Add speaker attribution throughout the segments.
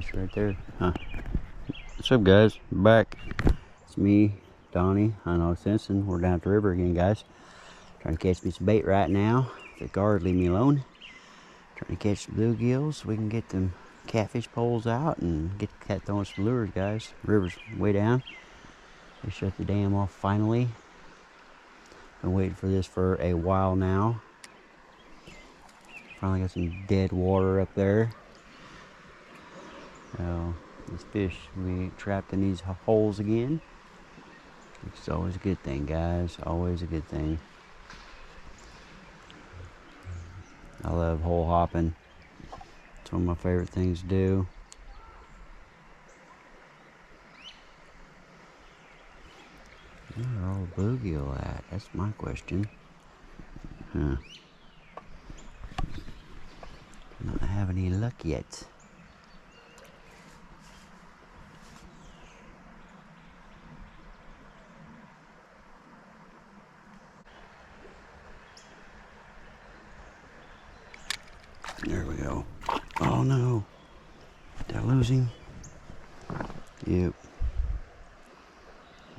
Speaker 1: fish right there. Huh. What's up, guys? Back. It's me, Donnie, Hunt Simpson. We're down at the river again, guys. Trying to catch me some bait right now. The guard leave me alone. Trying to catch some bluegills so we can get them catfish poles out and get the cat throwing some lures, guys. The river's way down. They shut the dam off finally. Been waiting for this for a while now. Finally got some dead water up there. So these fish we trapped in these holes again. It's always a good thing, guys. Always a good thing. I love hole hopping. It's one of my favorite things to do. Where are all the bluegill at? That's my question. Huh. Not having any luck yet. There we go. Oh no. Did I lose him? Yep.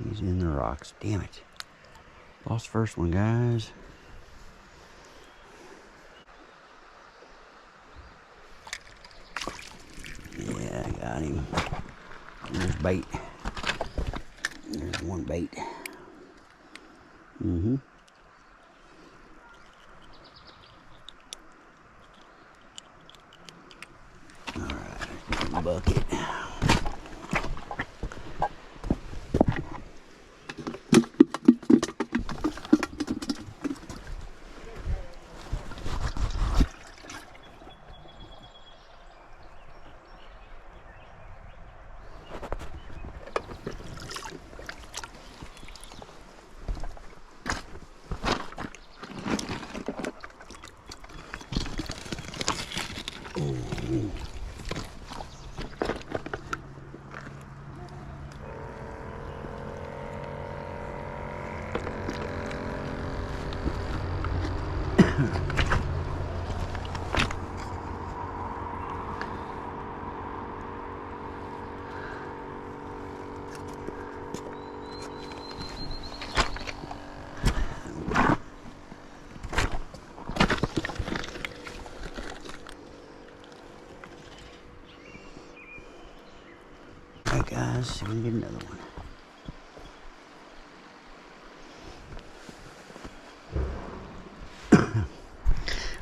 Speaker 1: He's in the rocks. Damn it. Lost first one, guys. Yeah, I got him. There's bait. There's one bait. Mm-hmm. Alright, bucket. Alright, guys, see if we can get another one.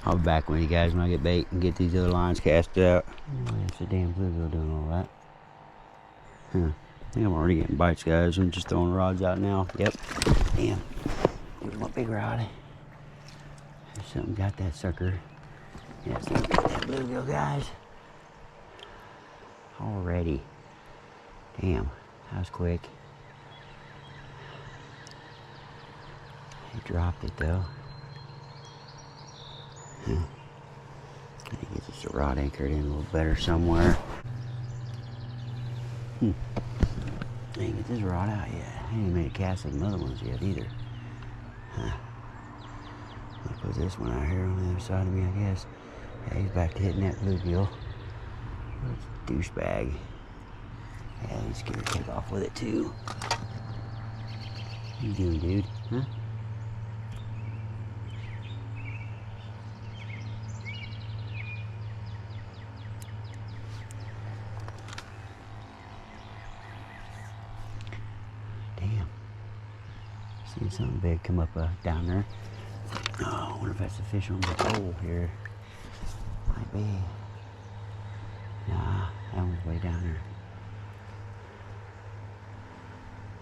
Speaker 1: I'll be back with you guys when I get bait and get these other lines cast out. It's a damn bluegill doing all that. Huh. I think I'm already getting bites, guys. I'm just throwing rods out now. Yep. Damn. Here's my big rod. There's something got that sucker. Yeah, something got that bluegill, guys. Already. Damn. That was quick. He dropped it, though. I think it's just a rod anchored in a little better somewhere. I ain't get this rod out yet. I ain't even made a cast of them other ones yet either. I'll put this one out here on the other side of me, I guess. Yeah, he's back to hitting that bluegill. Douchebag. Yeah, he's scared to take off with it too. What you doing, dude? Huh? Seen something big come up down there. Oh, I wonder if that's the fish on the pole here. Might be. Nah, that one's way down there.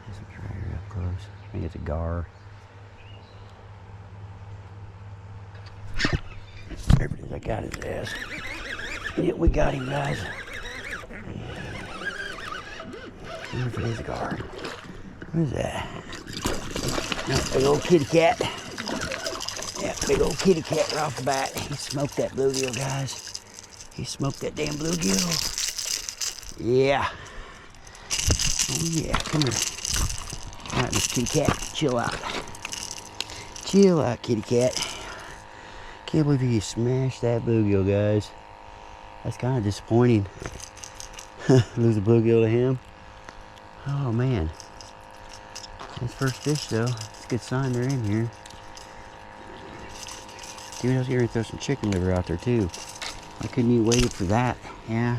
Speaker 1: This one's right here up close. I think it's a gar. There it is. I got his ass. Yeah, we got him, guys. I wonder if it is a gar. What is that? Big old kitty cat. Yeah, big old kitty cat right off the bat. He smoked that bluegill, guys. He smoked that damn bluegill. Yeah. Oh yeah, come here. All right, Miss Kitty Cat, chill out. Chill out, kitty cat. Can't believe you smashed that bluegill, guys. That's kind of disappointing. Lose a bluegill to him. Oh man. His first fish though. It's a good sign they're in here. Dude, I was gonna throw some chicken liver out there too. I couldn't even wait for that. Yeah.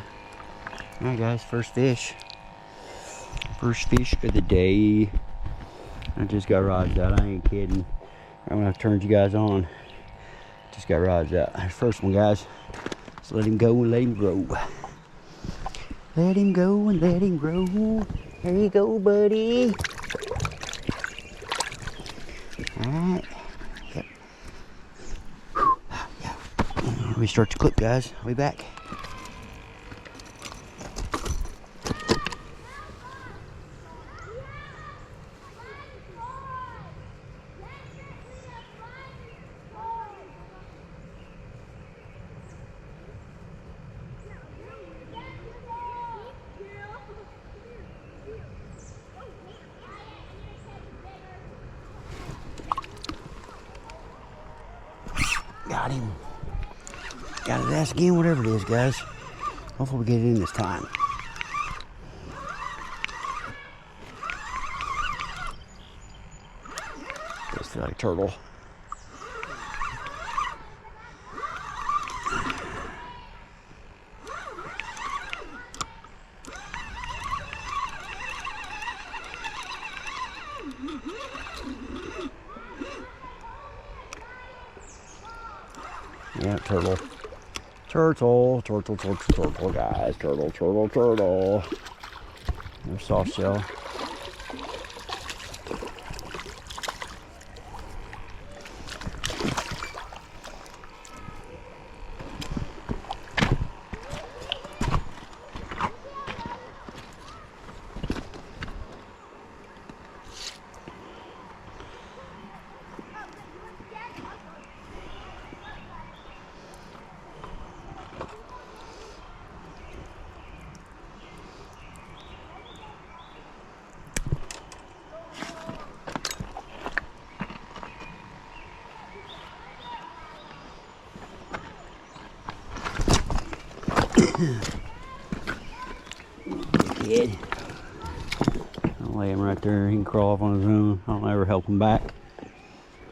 Speaker 1: Alright guys, first fish. First fish of the day. I just got rods out. I ain't kidding. I'm gonna have to turn you guys on. Just got rods out. First one, guys. Just let him go and let him grow. Let him go and let him grow. There you go, buddy. Alright. Yep. Yeah. Let me start the clip, guys. I'll be back. Got him. Got his ass again, whatever it is, guys. Hopefully we get it in this time. Does feel like a turtle. Yeah, turtle. Turtle, guys. Turtle. They're soft shell. Kid. I'll lay him right there. He can crawl off on his own. I don't ever help him back.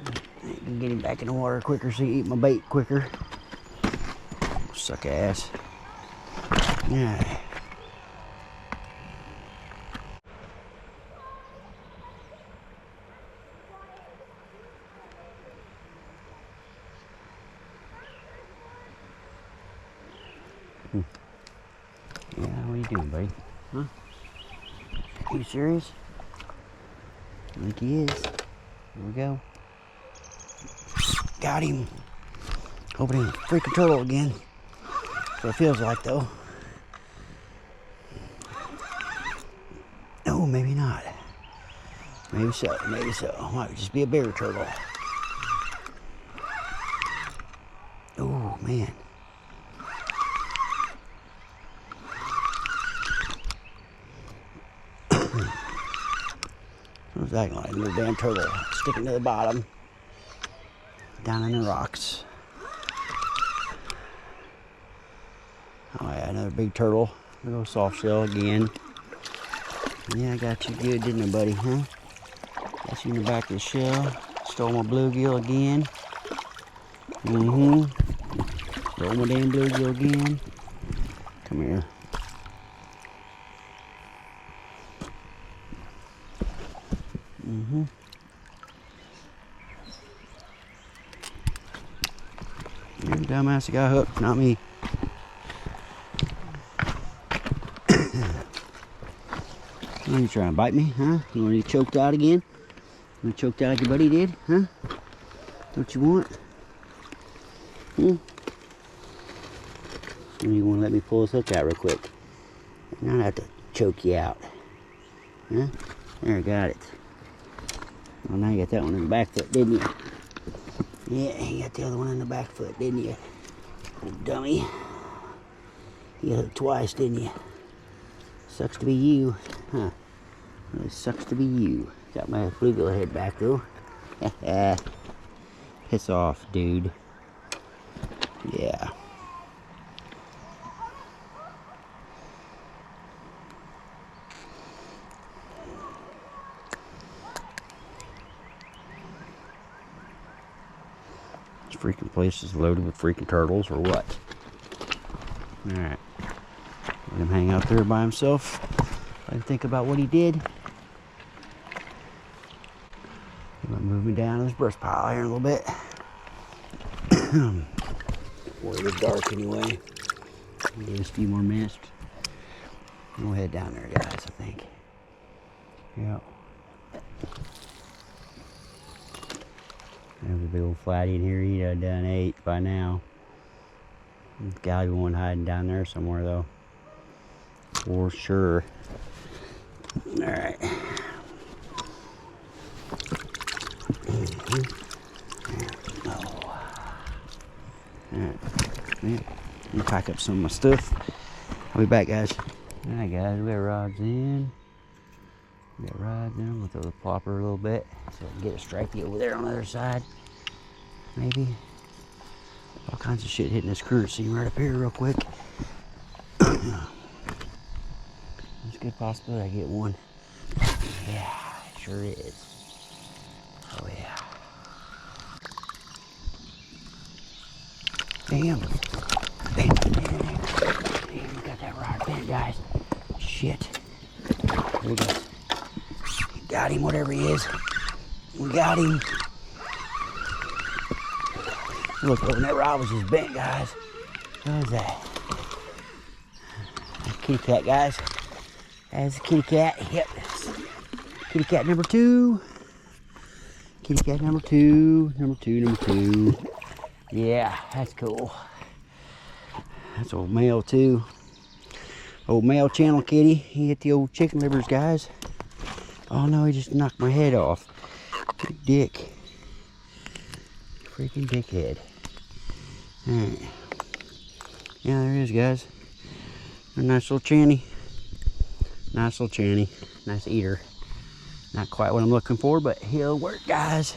Speaker 1: I can get him back in the water quicker so he can eat my bait quicker. Suck ass. Yeah. Yeah, what are you doing, buddy? Huh? Are you serious? I think he is. Here we go. Got him. Hoping he ain't a freaking turtle again. That's what it feels like, though. Oh, maybe not. Maybe so. Might just be a bigger turtle. Oh, man. What's that like? A little damn turtle sticking to the bottom. Down in the rocks. Oh yeah, another big turtle. Little soft shell again. Yeah, I got you good, didn't I, buddy? Huh? Got you in the back of the shell. Stole my bluegill again. Stole my damn bluegill again. Come here. You dumbass, you got hooked, not me. You trying to bite me, huh? You want to get choked out again? You want choked out like your buddy did, huh? What you want? Or you want to let me pull this hook out real quick? And I have to choke you out. Huh? There, I got it. Well, now you got that one in the back foot, didn't you? Yeah, you got the other one in the back foot, didn't you? Old dummy. You got hooked twice, didn't you? Sucks to be you, huh? Really sucks to be you. Got my bluegill head back though. Piss off, dude. Yeah. freaking place is loaded with freaking turtles or what? Alright. Let him hang out there by himself. Let him think about what he did. I'm gonna move me down to this brush pile here in a little bit. Boy, it was dark anyway. Give us a few more minutes. We'll head down there, guys, I think. Yep. There's a big old flatty in here. He'd done ate by now. There's gotta be one hiding down there somewhere, though. For sure. Alright. Alright. Yeah. Let me pack up some of my stuff. I'll be back, guys. Alright, guys. We got rods in. We got rods in. We'll throw the plopper a little bit so we can get a stripey over there on the other side. Maybe. All kinds of shit hitting this current seam right up here real quick. There's a good possibility I get one. Yeah, it sure is. Oh yeah. Damn. Damn, we got that rod bent, guys. Shit. We got him, whatever he is. We got him. Look, that rod was just bent, guys. What was that? Kitty cat, guys. That's a kitty cat. Yep. Kitty cat number 2. Kitty cat number 2. Number 2. Yeah, that's cool. That's old male, too. Old male channel kitty. He hit the old chicken livers, guys. Oh, no, he just knocked my head off. Big dick. Freaking dickhead. Alright. Yeah, there he is, guys. A nice little channy. Nice little channy. Nice eater. Not quite what I'm looking for, but he'll work, guys.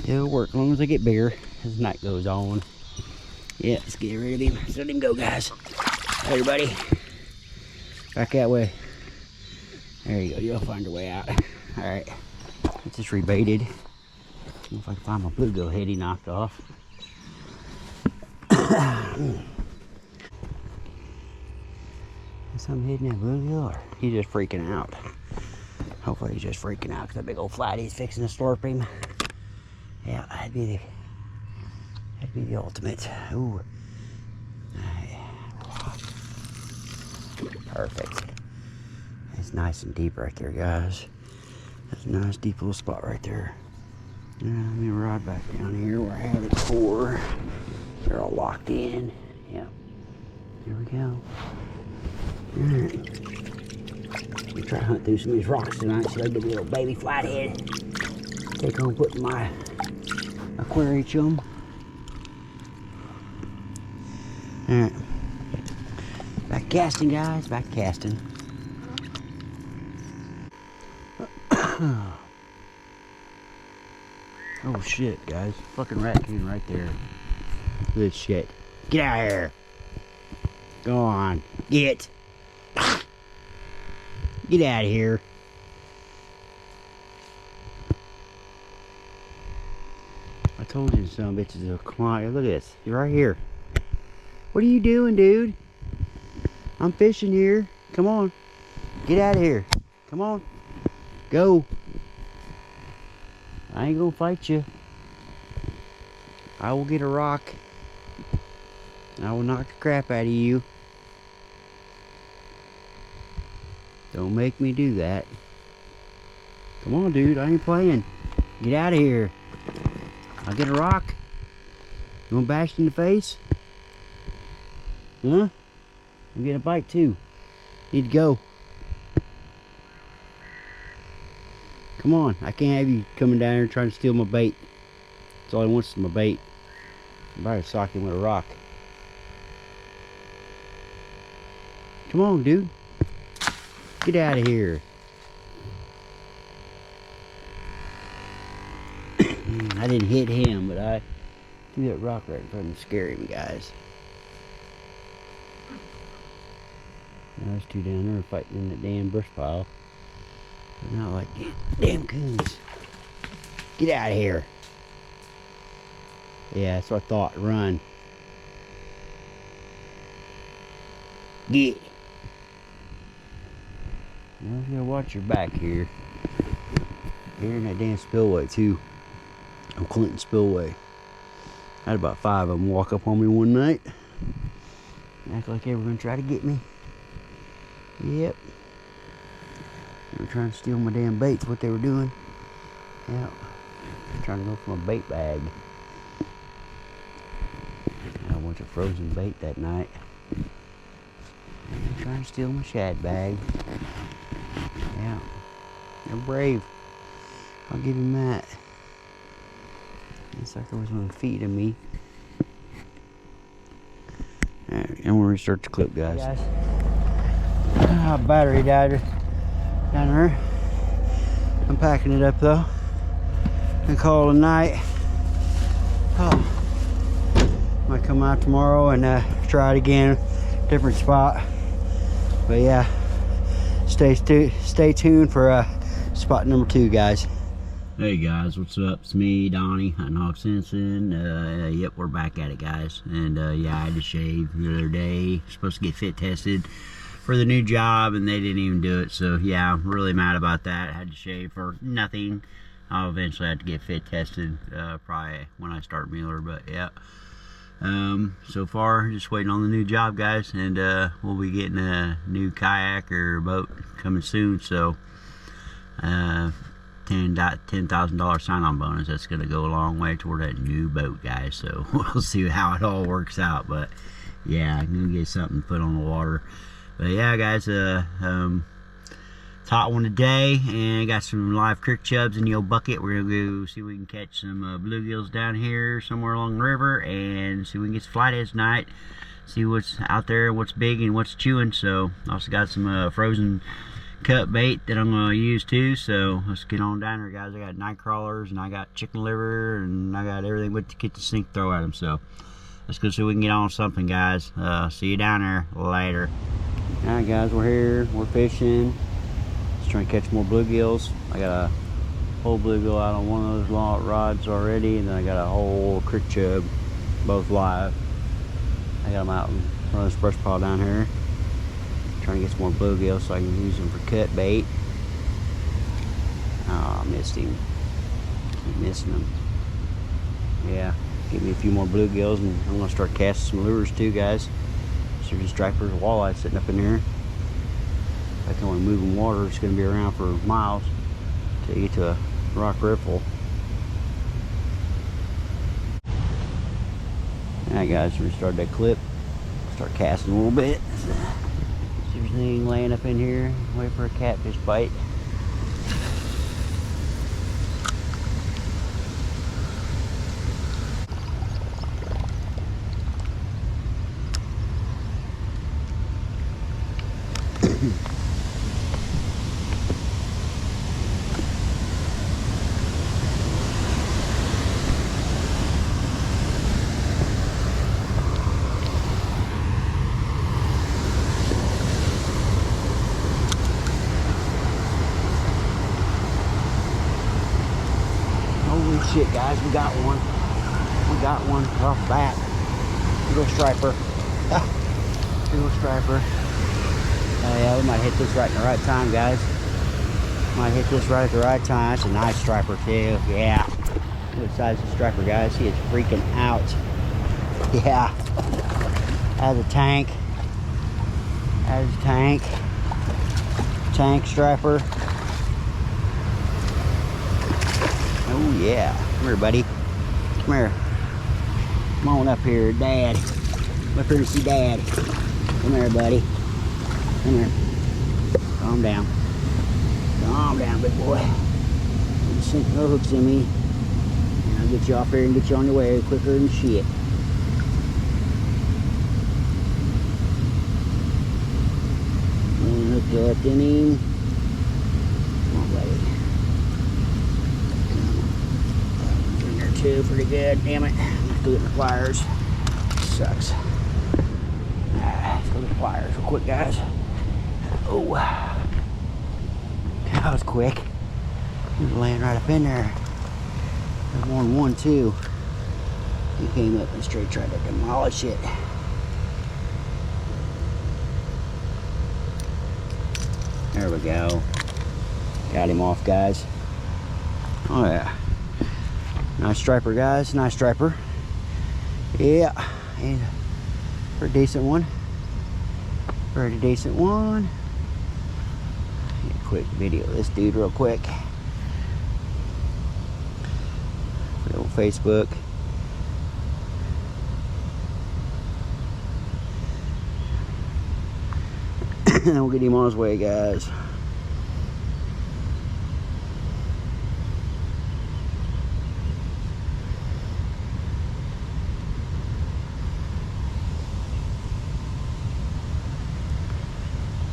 Speaker 1: He'll work as long as I get bigger as the night goes on. Yeah, let's get rid of him. Let's let him go, guys. Everybody. Back that way. There you go. You'll find your way out. Alright. It's just rebaited. See if I can find my bluegill head he knocked off. Is something hitting that bluegill, or he's just freaking out? Hopefully he's just freaking out because that big old flatty's fixing to slurp him. Yeah, that'd be the ultimate. Ooh. Perfect. It's nice and deep right there, guys. That's a nice deep little spot right there. Let me rod back down here where I had it before. They're all locked in. Yep. Here we go. Alright. We try to hunt through some of these rocks tonight so I can get a little baby flathead. Take home, put in my aquarium. Alright. Back casting, guys. Back casting. Oh shit, guys. Fucking raccoon right there. Good shit. Get out of here. Go on. Get. Get out of here. I told you some bitches will climb. Look at this. You're right here. What are you doing, dude? I'm fishing here. Come on. Get out of here. Come on. Go. I ain't gonna fight you. I will get a rock. I will knock the crap out of you. Don't make me do that. Come on, dude. I ain't playing. Get out of here. I'll get a rock. You wanna bash in the face? Huh? I'm getting a bite too. Need to go. Come on. I can't have you coming down here trying to steal my bait. That's all he wants is my bait. I'm about to sock him with a rock. Come on, dude. Get out of here. I didn't hit him, but I threw that rock right in front of him, scare him, guys. Now there's two down there fighting in that damn brush pile. They're not like damn coons. Get out of here. Yeah, that's what I thought. Run. Get. You gotta watch your back here. Here in that damn spillway too. On Clinton Spillway. I had about 5 of them walk up on me one night. Act like they were gonna try to get me. Yep. They were trying to steal my damn baits, what they were doing. Yeah. Trying to go for my bait bag. Had a bunch of frozen bait that night. They're trying to steal my shad bag. Yeah. They're brave. I'll give him that. That sucker was gonna feed him me. Alright, I'm gonna restart the clip, guys. Battery died down there. I'm packing it up though. And call it a night. Oh. Might come out tomorrow and try it again. Different spot. But yeah, stay tuned for spot number 2, guys. Hey guys, what's up? It's me, Donnie, Hunting Hog Simpson. Yep, we're back at it, guys. And yeah, I had to shave the other day. Supposed to get fit tested for the new job, and they didn't even do it. So yeah, I'm really mad about that. I had to shave for nothing. I'll eventually have to get fit tested, probably when I start Mueller. But yeah, so far just waiting on the new job, guys, and we'll be getting a new kayak or boat coming soon. So $10,000 sign-on bonus. That's going to go a long way toward that new boat, guys. So we'll see how it all works out. But yeah, I'm going to get something put on the water. But yeah, guys, caught one today and got some live creek chubs in the old bucket. We're going to go see if we can catch some bluegills down here somewhere along the river and see if we can get some flatheads tonight. See what's out there, what's big and what's chewing. So also got some frozen cut bait that I'm going to use too. So let's get on down there, guys. I got night crawlers and I got chicken liver and I got everything but to get the sink throw at them. So let's go see if we can get on something, guys. See you down there later. Alright guys, we're here, we're fishing. Just trying to catch more bluegills. I got a whole bluegill out on one of those long rods already, and then I got a whole creek chub, both live. I got them out in front of this brush pile down here. Trying to get some more bluegills so I can use them for cut bait. Oh, I missed him. I'm missing them. Yeah, give me a few more bluegills and I'm gonna start casting some lures too, guys. So just stripers, walleye sitting up in there. If I can only move in water, it's gonna be around for miles till you get to a rock riffle. Alright guys, restart that clip. Start casting a little bit. See if there's anything laying up in here. Wait for a catfish bite. Holy shit, guys, we got one. We got one off the bat. Big ol' striper. Big ol' striper. Oh yeah, we might hit this right in the right time, guys. Might hit this right at the right time. That's a nice striper too. Yeah. Look at the size of the striper, guys. He is freaking out. Yeah. Has a tank. Has a tank. Tank striper. Oh yeah. Come here, buddy. Come here. Come on up here, Dad. Come up here and see Dad. Come here, buddy. Come here. Calm down. Calm down, big boy. You sink no hooks in me. And I'll get you off here and get you on your way quicker than shit. And hook up in him. Come on, buddy. In there too, pretty good. Damn it. Let's go get the pliers. Sucks. Let's go get the pliers real quick, guys. Oh, that was quick. He was laying right up in there. There's more than one too. He came up and straight tried to demolish it. There we go. Got him off, guys. Oh yeah. Nice striper, guys. Nice striper. Yeah. And a pretty decent one. Pretty decent one. Get a quick video of this dude real quick. For the old Facebook. And we'll get him on his way, guys.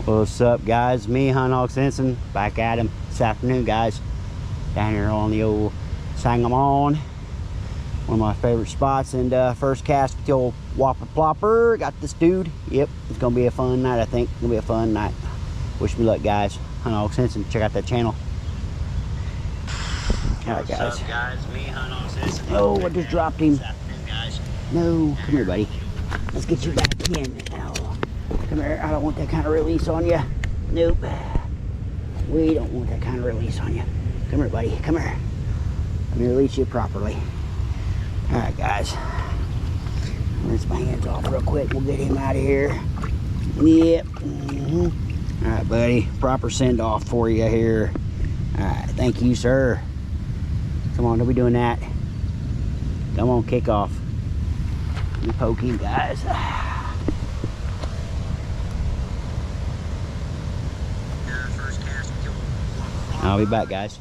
Speaker 1: What's up, guys? Me, Hunt Hog Simpson, back at him this afternoon, guys. Down here on the old Sangamon. One of my favorite spots, and first cast with the old Whopper Plopper. Got this dude. Yep, it's gonna be a fun night, I think. It's gonna be a fun night. Wish me luck, guys. Hunt Hog Simpson, check out that channel. Alright, guys.
Speaker 2: What's up, guys? Me, Hunt Hog Simpson.
Speaker 1: Oh, I just dropped him.
Speaker 2: This afternoon, guys.
Speaker 1: No, come here, buddy. Let's get you back in. Oh, come here. I don't want that kind of release on you. Nope. We don't want that kind of release on you. Come here, buddy. Come here. Let me release you properly. Alright, guys. Rinse my hands off real quick. We'll get him out of here. Yep. Alright, buddy. Proper send off for you here. Alright, thank you, sir. Come on, don't be doing that. Come on, kick off. Let me poke him, guys. I'll be back, guys.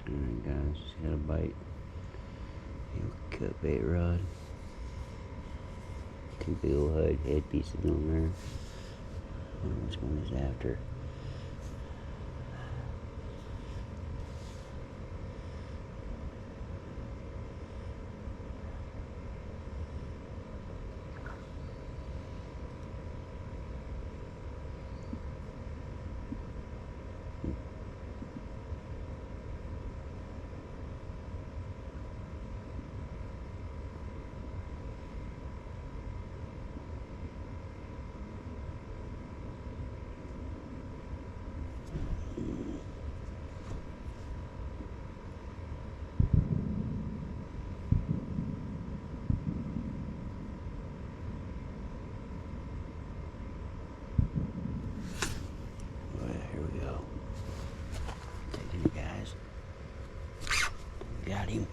Speaker 1: Alright, guys, just got a bite. Cut bait rod. Two big old head pieces on there. I don't know which one is after. Got him.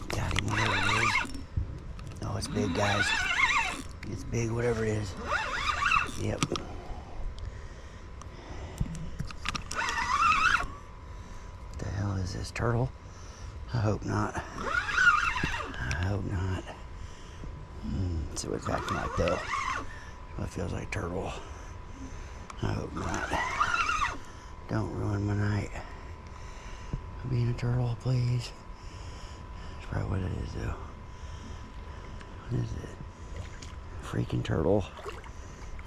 Speaker 1: Got him, whatever it is. Oh, it's big, guys. It's big, whatever it is. Yep. What the hell is this, turtle? I hope not. I hope not. See what it's acting like, though. Well, it feels like turtle. I hope not. Don't ruin my night. Being a turtle, please. That's probably what it is, though. What is it? Freaking turtle.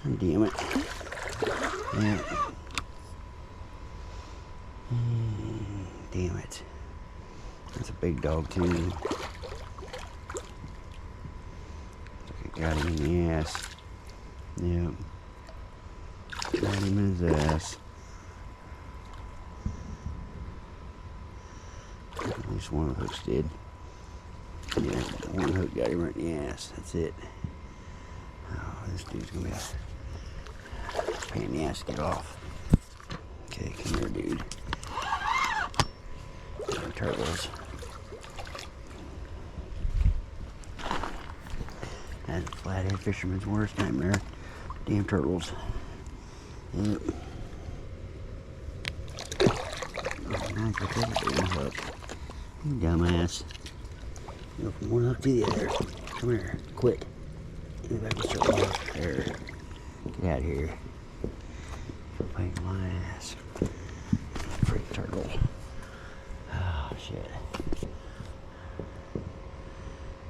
Speaker 1: Damn it. Yeah. Damn it. That's a big dog, too. Looks like it got him in the ass. Yep. Got him in his ass. At least one of the hooks did. Yeah, one hook got him right in the ass. That's it. Oh, this dude's gonna be a pain in the ass to get off. Okay, come here, dude. Turtles. That's a flathead fisherman's worst nightmare. Damn turtles. Yep. Oh, nice. Look at that one hook. You dumbass. Go from one hook to the other. Come here. Quit. Get back to your off. There. Get out of here. Pain in my ass. Freak turtle. Oh, shit.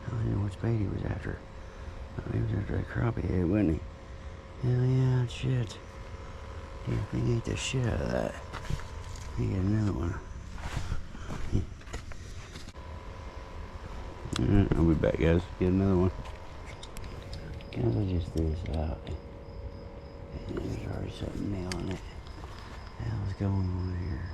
Speaker 1: I don't know which bait he was after. Oh, he was after that crappie head, wasn't he? Hell yeah, shit. Damn thing ate the shit out of that. He got another one. Alright, I'll be back, guys. Get another one. Guys, I just threw this out. And there's already something nailing it. What the hell's going on here?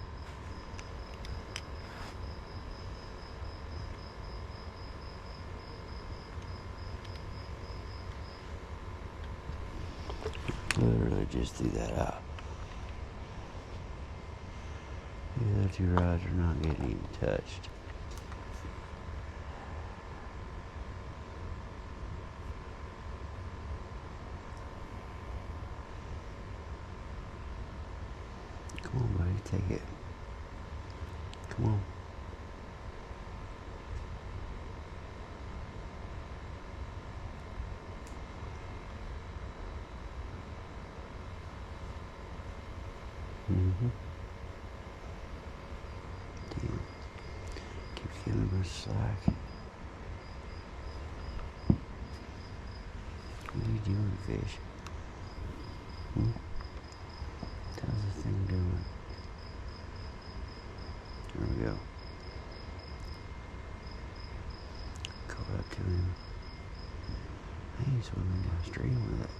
Speaker 1: Literally just threw that out. The other two rods are not getting even touched. Come on, buddy, take it. Come on. Damn. Keeps giving us slack. What are you doing, fish? How's this thing doing? There we go. Caught up to him. He's swimming downstream with it.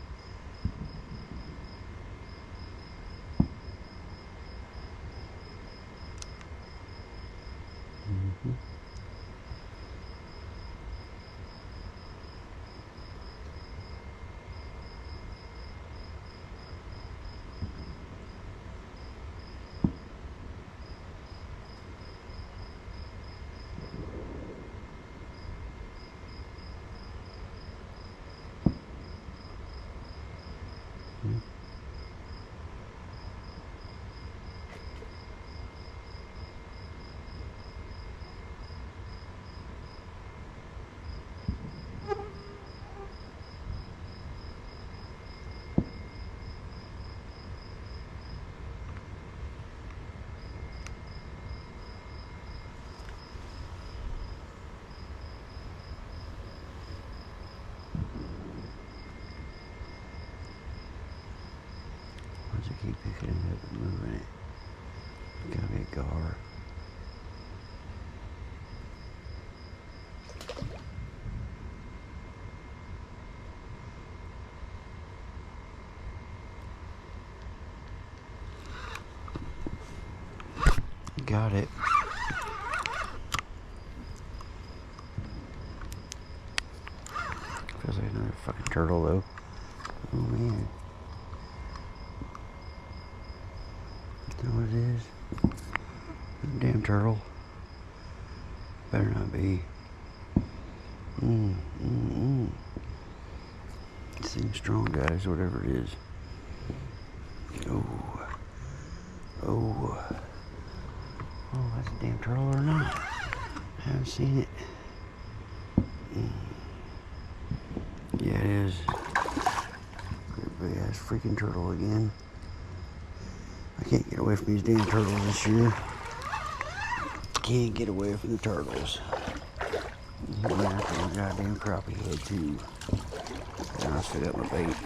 Speaker 1: Why does it keep picking it up and moving it? Gotta be a gar. Got it. Feels like another fucking turtle though. Oh man. Is that what it is? Damn turtle. Better not be. It seems strong, guys, whatever it is. Oh. Oh. Oh, that's a damn turtle or not. I haven't seen it. Yeah, it is. Big ass freaking turtle again. I can't get away from these damn turtles this year. Can't get away from the turtles. I'm gonna have to goddamn crappie head too. And I'll set up my bait.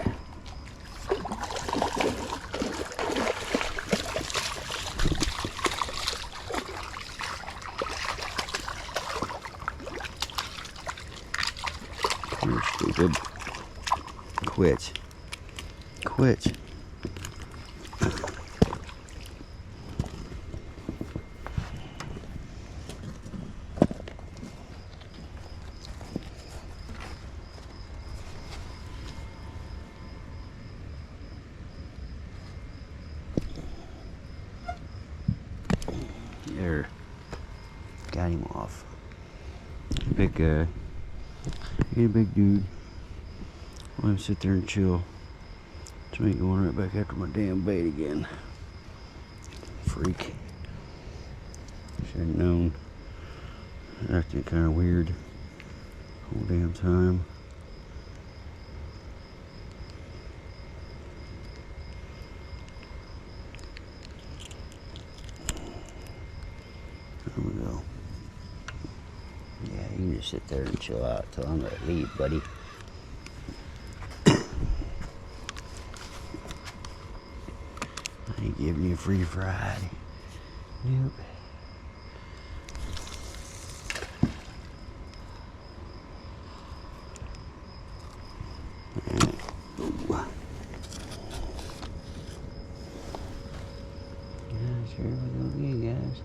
Speaker 1: You're stupid. Quit. Quit. There. Got him off. Big guy. He's a big dude. Let him sit there and chill. So I ain't going right back after my damn bait again. Freak. Should have known. Acting kind of weird. Whole damn time. There we go. Yeah, you can just sit there and chill out till I'm ready to leave, buddy. I ain't giving you a free ride. Nope. Here we go again, guys.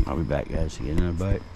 Speaker 1: I'll be back, guys, to get another bite.